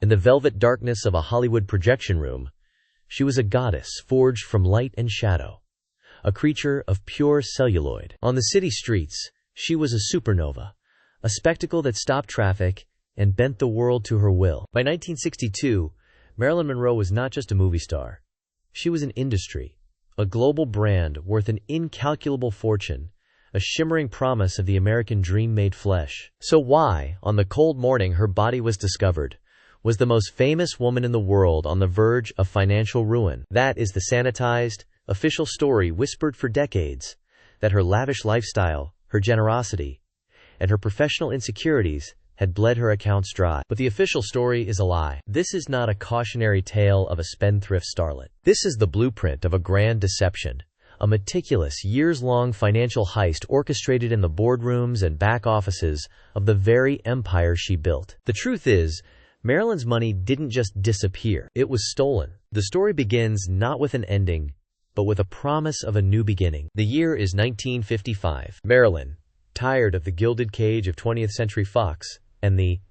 In the velvet darkness of a Hollywood projection room, she was a goddess forged from light and shadow, a creature of pure celluloid. On the city streets, she was a supernova, a spectacle that stopped traffic and bent the world to her will. By 1962, Marilyn Monroe was not just a movie star. She was an industry, a global brand worth an incalculable fortune, a shimmering promise of the American dream made flesh. So why, on the cold morning her body was discovered, was the most famous woman in the world on the verge of financial ruin? That is the sanitized, official story whispered for decades, that her lavish lifestyle, her generosity, and her professional insecurities had bled her accounts dry. But the official story is a lie. This is not a cautionary tale of a spendthrift starlet. This is the blueprint of a grand deception, a meticulous, years-long financial heist orchestrated in the boardrooms and back offices of the very empire she built. The truth is, Marilyn's money didn't just disappear. It was stolen. The story begins not with an ending, but with a promise of a new beginning. The year is 1955. Marilyn, tired of the gilded cage of 20th Century Fox and the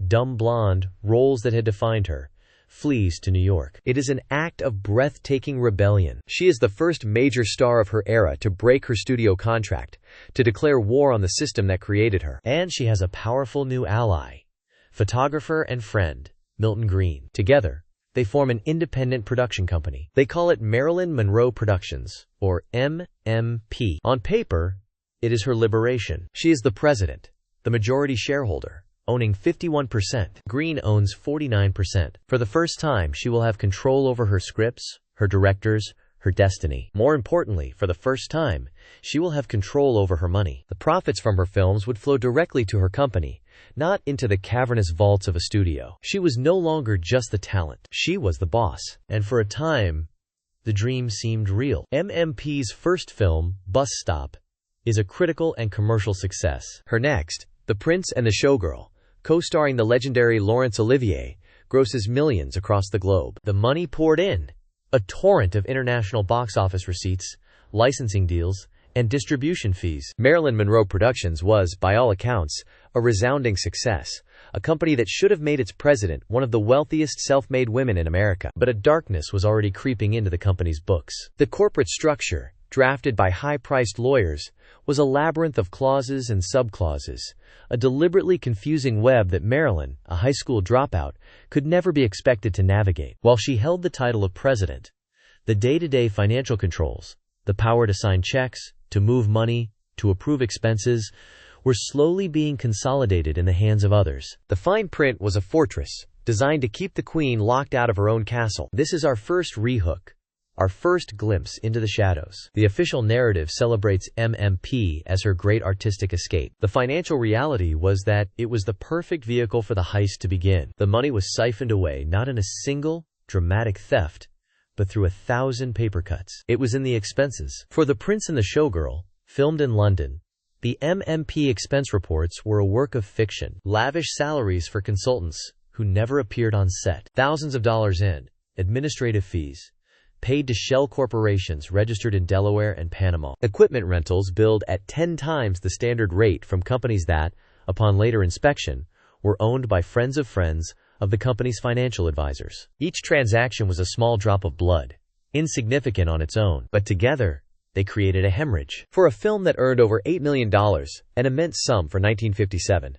dumb blonde roles that had defined her, flees to New York. It is an act of breathtaking rebellion. She is the first major star of her era to break her studio contract, to declare war on the system that created her. And she has a powerful new ally, photographer and friend, Milton Green. Together, they form an independent production company. They call it Marilyn Monroe Productions, or MMP. On paper, it is her liberation. She is the president, the majority shareholder, owning 51%. Green owns 49%. For the first time, she will have control over her scripts, her directors, her destiny. More importantly, for the first time, she will have control over her money. The profits from her films would flow directly to her company, not into the cavernous vaults of a studio. She was no longer just the talent. She was the boss. And for a time, the dream seemed real. MMP's first film, Bus Stop, is a critical and commercial success. Her next, The Prince and the Showgirl, co-starring the legendary Laurence Olivier, grosses millions across the globe. The money poured in, a torrent of international box office receipts, licensing deals, and distribution fees. Marilyn Monroe Productions was, by all accounts, a resounding success, a company that should have made its president one of the wealthiest self-made women in America. But a darkness was already creeping into the company's books. The corporate structure, drafted by high-priced lawyers, was a labyrinth of clauses and subclauses, a deliberately confusing web that Marilyn, a high school dropout, could never be expected to navigate. While she held the title of president, the day-to-day financial controls, the power to sign checks, to move money, to approve expenses, were slowly being consolidated in the hands of others. The fine print was a fortress, designed to keep the queen locked out of her own castle. This is our first rehook, our first glimpse into the shadows. The official narrative celebrates MMP as her great artistic escape. The financial reality was that it was the perfect vehicle for the heist to begin. The money was siphoned away not in a single, dramatic theft, but through 1,000 paper cuts. It was in the expenses. For The Prince and the Showgirl, filmed in London, the MMP expense reports were a work of fiction. Lavish salaries for consultants who never appeared on set. Thousands of dollars in administrative fees, paid to shell corporations registered in Delaware and Panama. Equipment rentals billed at 10 times the standard rate from companies that, upon later inspection, were owned by friends of the company's financial advisors. Each transaction was a small drop of blood, insignificant on its own, but together, they created a hemorrhage. For a film that earned over $8 million, an immense sum for 1957.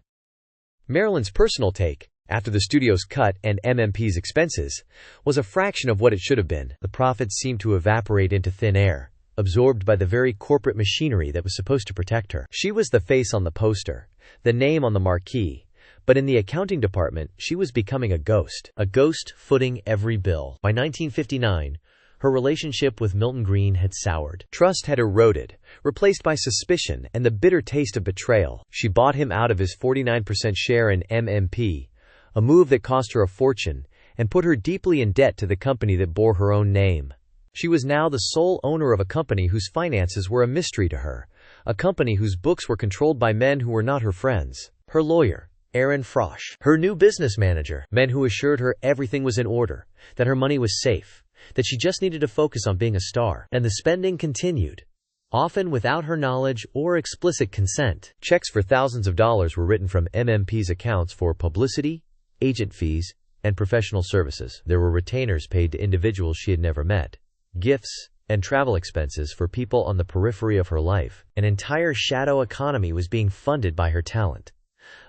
Marilyn's personal take, after the studio's cut and MMP's expenses, was a fraction of what it should have been. The profits seemed to evaporate into thin air, absorbed by the very corporate machinery that was supposed to protect her. She was the face on the poster, the name on the marquee, but in the accounting department, she was becoming a ghost footing every bill. By 1959, her relationship with Milton Green had soured. Trust had eroded, replaced by suspicion and the bitter taste of betrayal. She bought him out of his 49% share in MMP, a move that cost her a fortune and put her deeply in debt to the company that bore her own name. She was now the sole owner of a company whose finances were a mystery to her, a company whose books were controlled by men who were not her friends. Her lawyer, Aaron Frosch, her new business manager, men who assured her everything was in order, that her money was safe, that she just needed to focus on being a star. And the spending continued, often without her knowledge or explicit consent. Checks for thousands of dollars were written from MMP's accounts for publicity, agent fees, and professional services. There were retainers paid to individuals she had never met, gifts, and travel expenses for people on the periphery of her life. An entire shadow economy was being funded by her talent.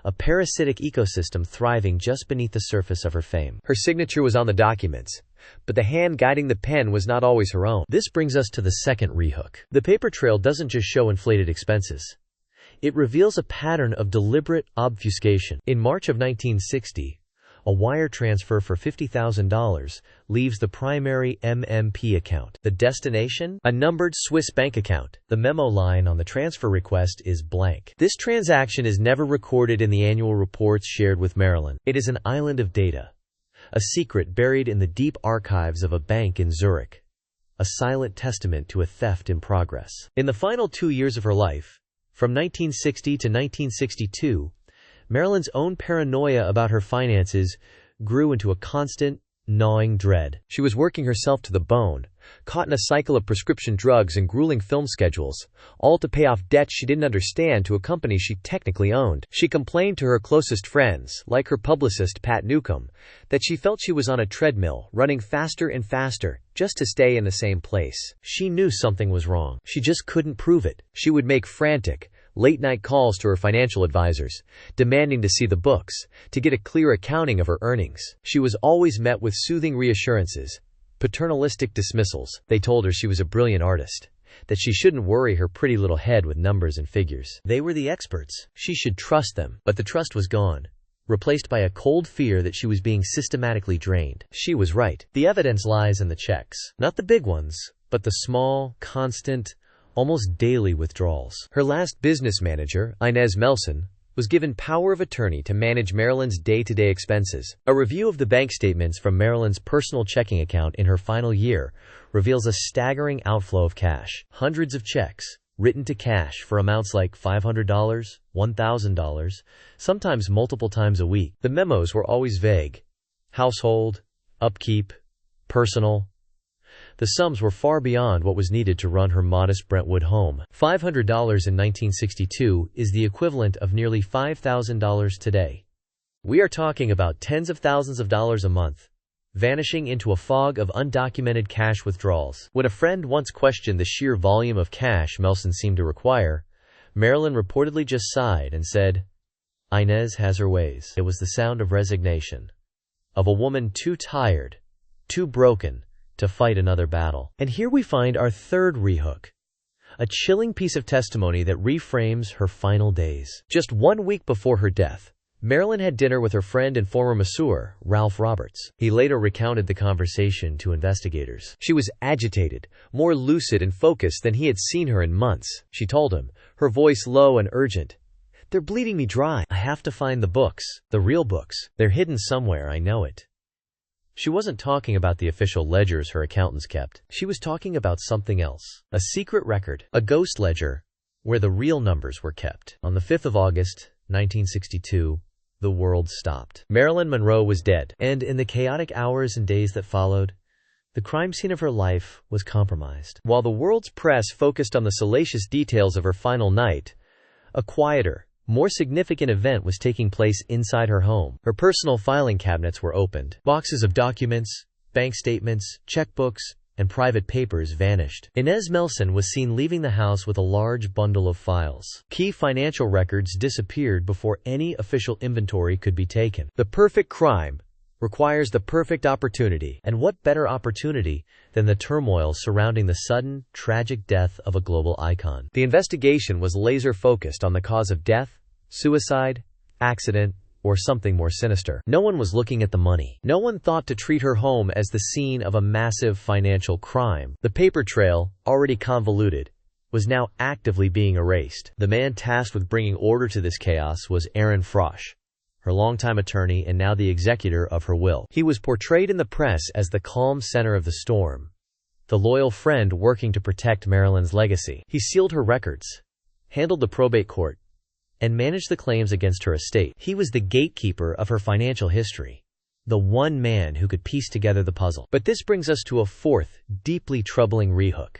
A parasitic ecosystem thriving just beneath the surface of her fame. Her signature was on the documents, but the hand guiding the pen was not always her own. This brings us to the second rehook. The paper trail doesn't just show inflated expenses. It reveals a pattern of deliberate obfuscation. In March of 1960, a wire transfer for $50,000 leaves the primary MMP account. The destination? A numbered Swiss bank account. The memo line on the transfer request is blank. This transaction is never recorded in the annual reports shared with Marilyn. It is an island of data, a secret buried in the deep archives of a bank in Zurich, a silent testament to a theft in progress. In the final 2 years of her life, from 1960 to 1962, Marilyn's own paranoia about her finances grew into a constant, gnawing dread. She was working herself to the bone, caught in a cycle of prescription drugs and grueling film schedules, all to pay off debts she didn't understand to a company she technically owned. She complained to her closest friends, like her publicist Pat Newcomb, that she felt she was on a treadmill, running faster and faster, just to stay in the same place. She knew something was wrong. She just couldn't prove it. She would make frantic, late-night calls to her financial advisors, demanding to see the books, to get a clear accounting of her earnings. She was always met with soothing reassurances, paternalistic dismissals. They told her she was a brilliant artist, that she shouldn't worry her pretty little head with numbers and figures. They were the experts. She should trust them. But the trust was gone, replaced by a cold fear that she was being systematically drained. She was right. The evidence lies in the checks. Not the big ones, but the small, constant, almost daily withdrawals. Her last business manager, Inez Melson, was given power of attorney to manage Marilyn's day-to-day expenses. A review of the bank statements from Marilyn's personal checking account in her final year reveals a staggering outflow of cash. Hundreds of checks, written to cash for amounts like $500, $1,000, sometimes multiple times a week. The memos were always vague. Household, upkeep, personal. The sums were far beyond what was needed to run her modest Brentwood home. $500 in 1962 is the equivalent of nearly $5,000 today. We are talking about tens of thousands of dollars a month, vanishing into a fog of undocumented cash withdrawals. When a friend once questioned the sheer volume of cash Melson seemed to require, Marilyn reportedly just sighed and said, "Inez has her ways." It was the sound of resignation, of a woman too tired, too broken, to fight another battle. And here we find our third rehook, a chilling piece of testimony that reframes her final days. Just 1 week before her death, Marilyn had dinner with her friend and former masseur, Ralph Roberts. He later recounted the conversation to investigators. She was agitated, more lucid and focused than he had seen her in months. She told him, her voice low and urgent, "They're bleeding me dry. I have to find the books, the real books. They're hidden somewhere, I know it." She wasn't talking about the official ledgers her accountants kept. She was talking about something else. A secret record, a ghost ledger, where the real numbers were kept. On the 5th of August, 1962, the world stopped. Marilyn Monroe was dead, and in the chaotic hours and days that followed, the crime scene of her life was compromised. While the world's press focused on the salacious details of her final night, a quieter, more significant event was taking place inside her home. Her personal filing cabinets were opened. Boxes of documents, bank statements, checkbooks, and private papers vanished. Inez Melson was seen leaving the house with a large bundle of files. Key financial records disappeared before any official inventory could be taken. The perfect crime requires the perfect opportunity. And what better opportunity than the turmoil surrounding the sudden, tragic death of a global icon? The investigation was laser-focused on the cause of death, suicide, accident, or something more sinister. No one was looking at the money. No one thought to treat her home as the scene of a massive financial crime. The paper trail, already convoluted, was now actively being erased. The man tasked with bringing order to this chaos was Aaron Frosch, her longtime attorney and now the executor of her will. He was portrayed in the press as the calm center of the storm, the loyal friend working to protect Marilyn's legacy. He sealed her records, handled the probate court, and managed the claims against her estate. He was the gatekeeper of her financial history, the one man who could piece together the puzzle. But this brings us to a fourth, deeply troubling rehook.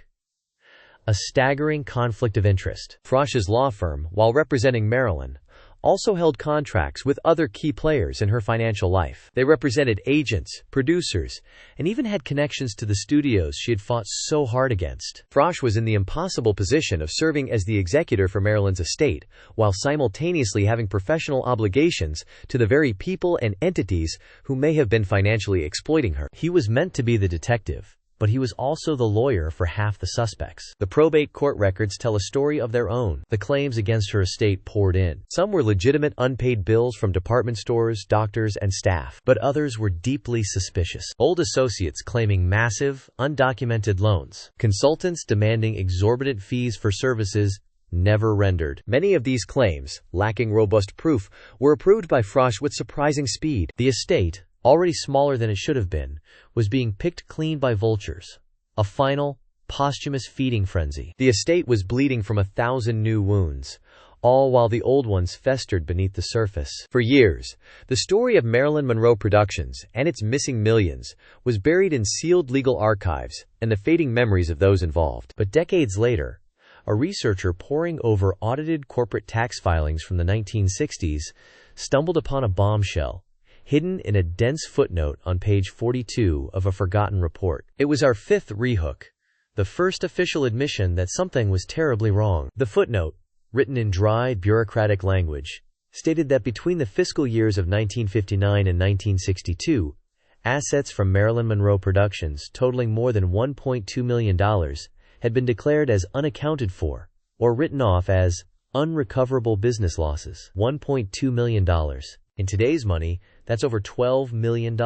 A staggering conflict of interest. Frosch's law firm, while representing Marilyn, also held contracts with other key players in her financial life. They represented agents, producers, and even had connections to the studios she had fought so hard against. Frosch was in the impossible position of serving as the executor for Marilyn's estate, while simultaneously having professional obligations to the very people and entities who may have been financially exploiting her. He was meant to be the detective, but he was also the lawyer for half the suspects. The probate court records tell a story of their own. The claims against her estate poured in. Some were legitimate unpaid bills from department stores, doctors, and staff, but others were deeply suspicious. Old associates claiming massive, undocumented loans. Consultants demanding exorbitant fees for services never rendered. Many of these claims, lacking robust proof, were approved by Frosch with surprising speed. The estate, already smaller than it should have been, was being picked clean by vultures. A final, posthumous feeding frenzy. The estate was bleeding from 1,000 new wounds, all while the old ones festered beneath the surface. For years, the story of Marilyn Monroe Productions and its missing millions was buried in sealed legal archives and the fading memories of those involved. But decades later, a researcher poring over audited corporate tax filings from the 1960s stumbled upon a bombshell hidden in a dense footnote on page 42 of a forgotten report. It was our fifth rehook, the first official admission that something was terribly wrong. The footnote, written in dry, bureaucratic language, stated that between the fiscal years of 1959 and 1962, assets from Marilyn Monroe Productions totaling more than $1.2 million had been declared as unaccounted for, or written off as unrecoverable business losses. $1.2 million. In today's money, that's over $12 million.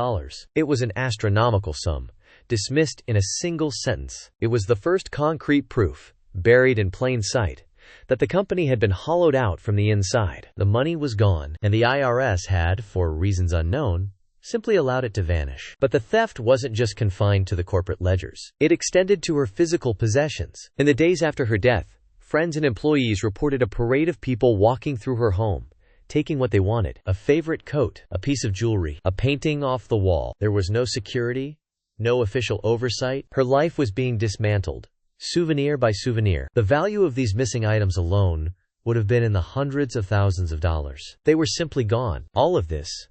It was an astronomical sum, dismissed in a single sentence. It was the first concrete proof, buried in plain sight, that the company had been hollowed out from the inside. The money was gone, and the IRS had, for reasons unknown, simply allowed it to vanish. But the theft wasn't just confined to the corporate ledgers. It extended to her physical possessions. In the days after her death, friends and employees reported a parade of people walking through her home, taking what they wanted: a favorite coat, a piece of jewelry, a painting off the wall. There was no security, no official oversight. Her life was being dismantled, souvenir by souvenir. The value of these missing items alone would have been in the hundreds of thousands of dollars. They were simply gone. All of this,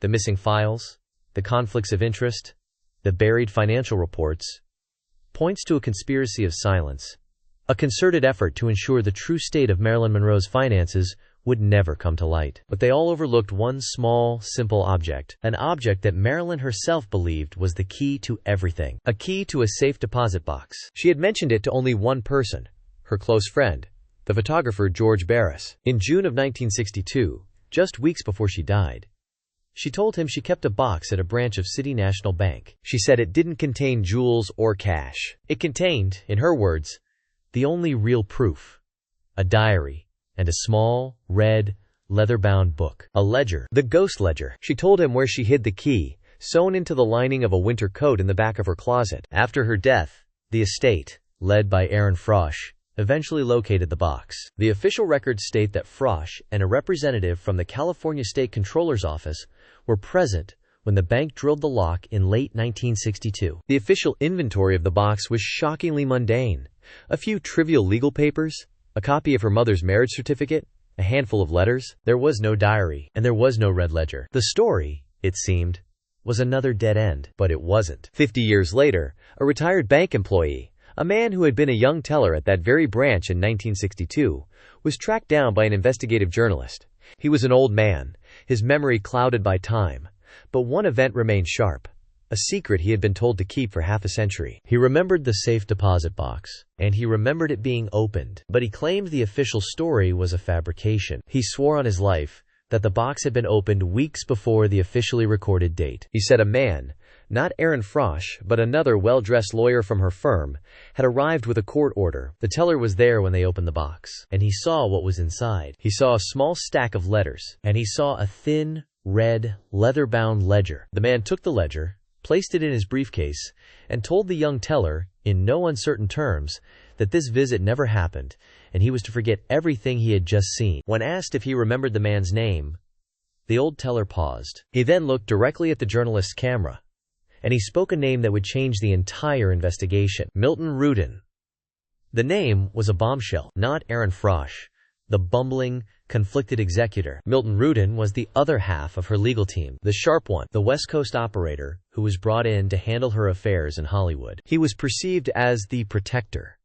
the missing files, the conflicts of interest, the buried financial reports, points to a conspiracy of silence, a concerted effort to ensure the true state of Marilyn Monroe's finances would never come to light. But they all overlooked one small, simple object, an object that Marilyn herself believed was the key to everything, a key to a safe deposit box. She had mentioned it to only one person, her close friend, the photographer George Barris. In June of 1962, just weeks before she died, she told him she kept a box at a branch of City National Bank. She said it didn't contain jewels or cash. It contained, in her words, the only real proof: a diary and a small, red, leather-bound book. A ledger. The ghost ledger. She told him where she hid the key, sewn into the lining of a winter coat in the back of her closet. After her death, the estate, led by Aaron Frosch, eventually located the box. The official records state that Frosch and a representative from the California State Controller's Office were present when the bank drilled the lock in late 1962. The official inventory of the box was shockingly mundane. A few trivial legal papers, a copy of her mother's marriage certificate, a handful of letters. There was no diary, and there was no red ledger. The story, it seemed, was another dead end. But it wasn't. 50 years later, a retired bank employee, a man who had been a young teller at that very branch in 1962, was tracked down by an investigative journalist. He was an old man, his memory clouded by time, but one event remained sharp: a secret he had been told to keep for half a century. He remembered the safe deposit box, and he remembered it being opened, but he claimed the official story was a fabrication. He swore on his life that the box had been opened weeks before the officially recorded date. He said a man, not Aaron Frosch, but another well-dressed lawyer from her firm, had arrived with a court order. The teller was there when they opened the box, and he saw what was inside. He saw a small stack of letters, and he saw a thin, red, leather-bound ledger. The man took the ledger, placed it in his briefcase, and told the young teller, in no uncertain terms, that this visit never happened, and he was to forget everything he had just seen. When asked if he remembered the man's name, the old teller paused. He then looked directly at the journalist's camera, and he spoke a name that would change the entire investigation: Milton Rudin. The name was a bombshell. Not Aaron Frosch, the bumbling, conflicted executor. Milton Rudin was the other half of her legal team, the sharp one, the West Coast operator who was brought in to handle her affairs in Hollywood. He was perceived as the protector,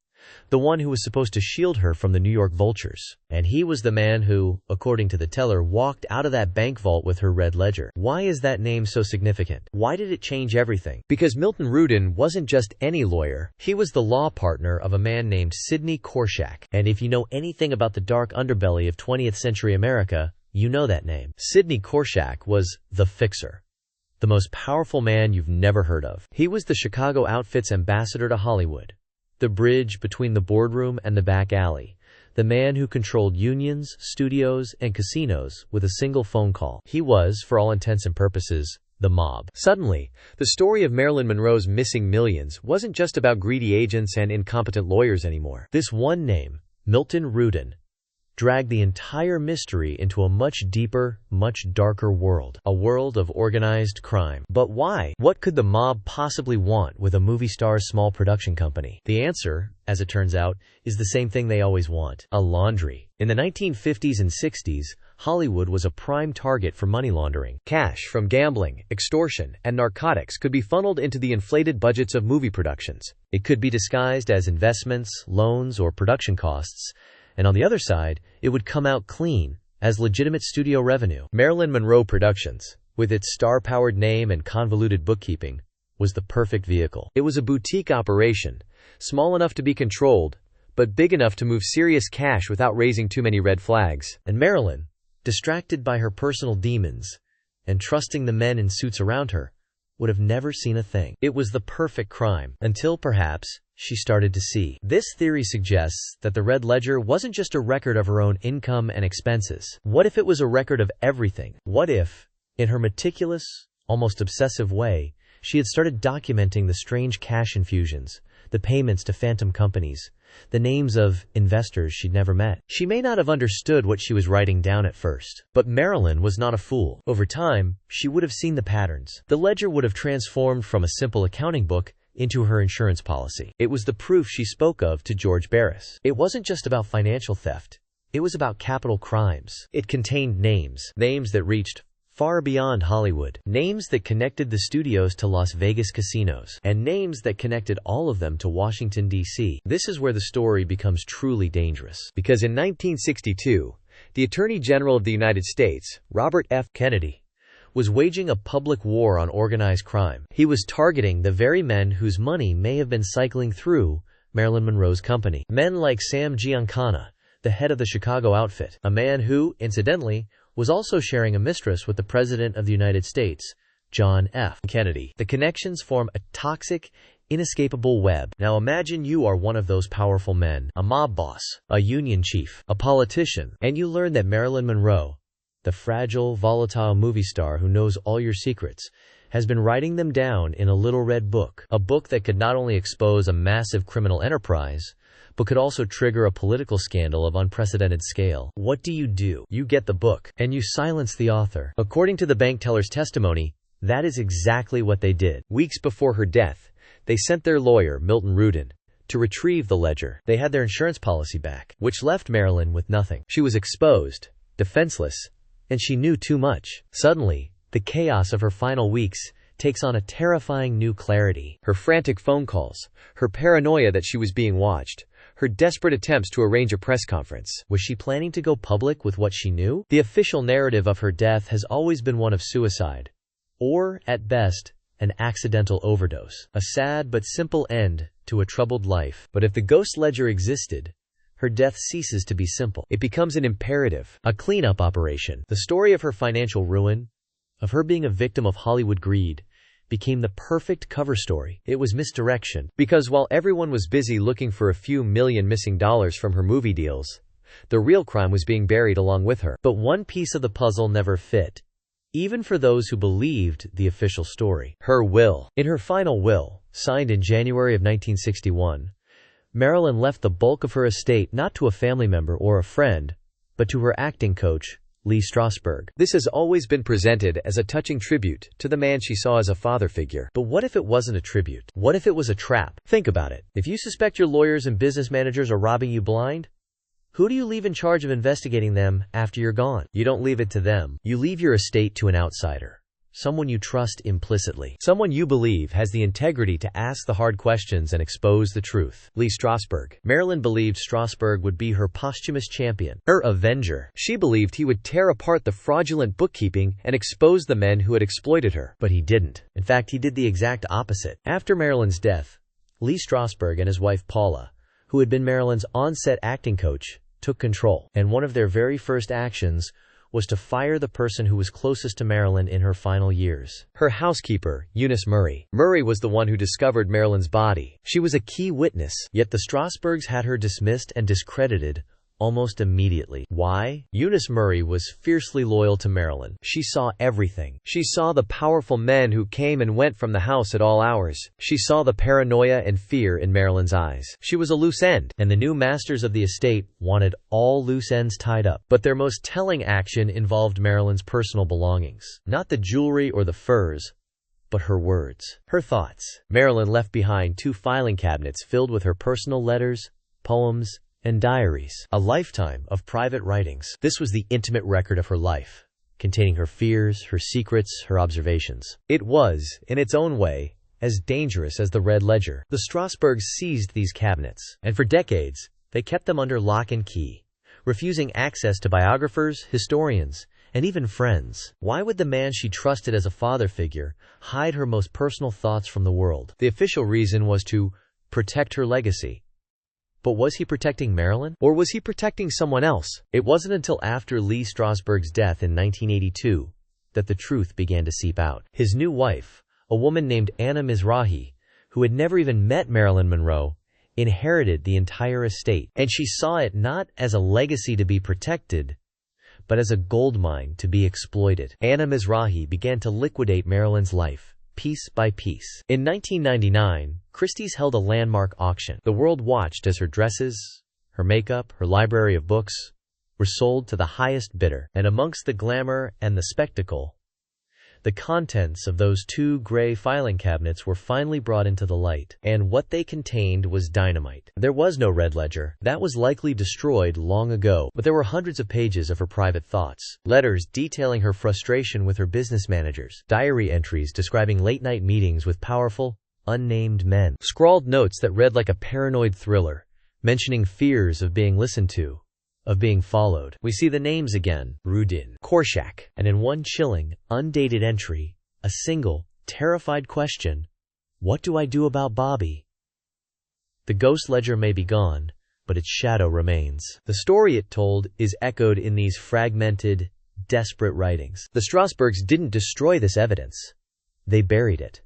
the one who was supposed to shield her from the New York vultures. And he was the man who, according to the teller, walked out of that bank vault with her red ledger. Why is that name so significant? Why did it change everything? Because Milton Rudin wasn't just any lawyer. He was the law partner of a man named Sidney Korshak. And if you know anything about the dark underbelly of 20th century America, you know that name. Sidney Korshak was the fixer, the most powerful man you've never heard of. He was the Chicago outfit's ambassador to Hollywood, the bridge between the boardroom and the back alley, the man who controlled unions, studios, and casinos with a single phone call. He was, for all intents and purposes, the mob. Suddenly, the story of Marilyn Monroe's missing millions wasn't just about greedy agents and incompetent lawyers anymore. This one name, Milton Rudin, dragged the entire mystery into a much deeper, much darker world. A world of organized crime. But why? What could the mob possibly want with a movie star's small production company? The answer, as it turns out, is the same thing they always want: a laundry. In the 1950s and 60s, Hollywood was a prime target for money laundering. Cash from gambling, extortion, and narcotics could be funneled into the inflated budgets of movie productions. It could be disguised as investments, loans, or production costs, and on the other side, it would come out clean as legitimate studio revenue. Marilyn Monroe Productions, with its star-powered name and convoluted bookkeeping, was the perfect vehicle. It was a boutique operation, small enough to be controlled, but big enough to move serious cash without raising too many red flags. And Marilyn, distracted by her personal demons and trusting the men in suits around her, would have never seen a thing. It was the perfect crime, until perhaps she started to see. This theory suggests that the red ledger wasn't just a record of her own income and expenses. What if it was a record of everything? What if, in her meticulous, almost obsessive way, she had started documenting the strange cash infusions, the payments to phantom companies, the names of investors she'd never met? She may not have understood what she was writing down at first, but Marilyn was not a fool. Over time, she would have seen the patterns. The ledger would have transformed from a simple accounting book into her insurance policy. It was the proof she spoke of to George Barris. It wasn't just about financial theft. It was about capital crimes. It contained names that reached far beyond Hollywood, names that connected the studios to Las Vegas casinos, and names that connected all of them to Washington, D.C. This is where the story becomes truly dangerous. Because in 1962, the Attorney General of the United States, Robert F. Kennedy, was waging a public war on organized crime. He was targeting the very men whose money may have been cycling through Marilyn Monroe's company. Men like Sam Giancana, the head of the Chicago outfit, a man who, incidentally, was also sharing a mistress with the President of the United States, John F. Kennedy. The connections form a toxic, inescapable web. Now imagine you are one of those powerful men, a mob boss, a union chief, a politician, and you learn that Marilyn Monroe, the fragile, volatile movie star who knows all your secrets, has been writing them down in a little red book. A book that could not only expose a massive criminal enterprise, but could also trigger a political scandal of unprecedented scale. What do? You get the book, and you silence the author. According to the bank teller's testimony, that is exactly what they did. Weeks before her death, they sent their lawyer, Milton Rudin, to retrieve the ledger. They had their insurance policy back, which left Marilyn with nothing. She was exposed, defenseless, and she knew too much. Suddenly, the chaos of her final weeks takes on a terrifying new clarity. Her frantic phone calls, her paranoia that she was being watched, her desperate attempts to arrange a press conference. Was she planning to go public with what she knew? The official narrative of her death has always been one of suicide, or, at best, an accidental overdose. A sad but simple end to a troubled life. But if the ghost ledger existed, her death ceases to be simple. It becomes an imperative, a cleanup operation. The story of her financial ruin, of her being a victim of Hollywood greed, became the perfect cover story. It was misdirection. Because while everyone was busy looking for a few million missing dollars from her movie deals, the real crime was being buried along with her. But one piece of the puzzle never fit, even for those who believed the official story. Her will. In her final will, signed in January of 1961, Marilyn left the bulk of her estate not to a family member or a friend, but to her acting coach, Lee Strasberg. This has always been presented as a touching tribute to the man she saw as a father figure. But what if it wasn't a tribute? What if it was a trap? Think about it. If you suspect your lawyers and business managers are robbing you blind, Who do you leave in charge of investigating them after you're gone? You don't leave it to them. You leave your estate to an outsider. Someone you trust implicitly. Someone you believe has the integrity to ask the hard questions and expose the truth. Lee Strasberg. Marilyn believed Strasberg would be her posthumous champion, her avenger. She believed he would tear apart the fraudulent bookkeeping and expose the men who had exploited her. But he didn't. In fact, he did the exact opposite. After Marilyn's death, Lee Strasberg and his wife Paula, who had been Marilyn's on-set acting coach, took control. And one of their very first actions was to fire the person who was closest to Marilyn in her final years. Her housekeeper, Eunice Murray. Murray was the one who discovered Marilyn's body. She was a key witness, yet the Strasbergs had her dismissed and discredited almost immediately. Why? Eunice Murray was fiercely loyal to Marilyn. She saw everything. She saw the powerful men who came and went from the house at all hours. She saw the paranoia and fear in Marilyn's eyes. She was a loose end, and the new masters of the estate wanted all loose ends tied up. But their most telling action involved Marilyn's personal belongings. Not the jewelry or the furs, but her words. Her thoughts. Marilyn left behind 2 filing cabinets filled with her personal letters, poems, and diaries. A lifetime of private writings. This was the intimate record of her life, containing her fears, her secrets, her observations. It was, in its own way, as dangerous as the Red Ledger. The Strasbergs seized these cabinets, and for decades, they kept them under lock and key, refusing access to biographers, historians, and even friends. Why would the man she trusted as a father figure hide her most personal thoughts from the world? The official reason was to protect her legacy. But was he protecting Marilyn? Or was he protecting someone else? It wasn't until after Lee Strasberg's death in 1982 that the truth began to seep out. His new wife, a woman named Anna Mizrahi, who had never even met Marilyn Monroe, inherited the entire estate. And she saw it not as a legacy to be protected, but as a gold mine to be exploited. Anna Mizrahi began to liquidate Marilyn's life, piece by piece. In 1999, Christie's held a landmark auction. The world watched as her dresses, her makeup, her library of books were sold to the highest bidder. And amongst the glamour and the spectacle, the contents of those 2 gray filing cabinets were finally brought into the light. And what they contained was dynamite. There was no Red Ledger. That was likely destroyed long ago. But there were hundreds of pages of her private thoughts. Letters detailing her frustration with her business managers. Diary entries describing late-night meetings with powerful, unnamed men. Scrawled notes that read like a paranoid thriller, mentioning fears of being listened to, of being followed. We see the names again: Rudin, Korshak, and in one chilling, undated entry, a single, terrified question: what do I do about Bobby? The ghost ledger may be gone, but its shadow remains. The story it told is echoed in these fragmented, desperate writings. The Strasbergs didn't destroy this evidence. They buried it,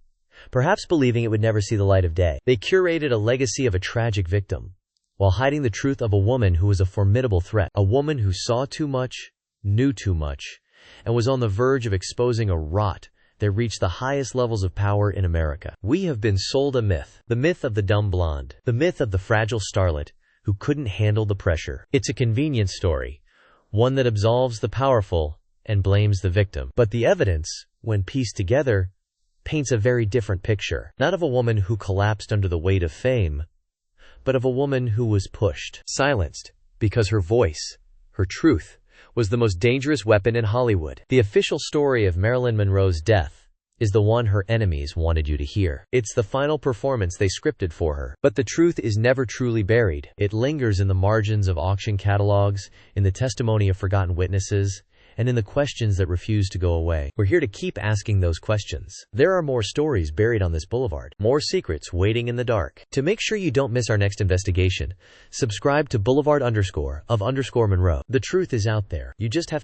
perhaps believing it would never see the light of day. They curated a legacy of a tragic victim, while hiding the truth of a woman who was a formidable threat. A woman who saw too much, knew too much, and was on the verge of exposing a rot that reached the highest levels of power in America. We have been sold a myth. The myth of the dumb blonde. The myth of the fragile starlet who couldn't handle the pressure. It's a convenient story, one that absolves the powerful and blames the victim. But the evidence, when pieced together, paints a very different picture. Not of a woman who collapsed under the weight of fame, but of a woman who was pushed, silenced, because her voice, her truth, was the most dangerous weapon in Hollywood. The official story of Marilyn Monroe's death is the one her enemies wanted you to hear. It's the final performance they scripted for her. But the truth is never truly buried. It lingers in the margins of auction catalogs, in the testimony of forgotten witnesses, and in the questions that refuse to go away. We're here to keep asking those questions. There are more stories buried on this boulevard, more secrets waiting in the dark. To make sure you don't miss our next investigation, subscribe to Boulevard_of_Monroe. The truth is out there. You just have to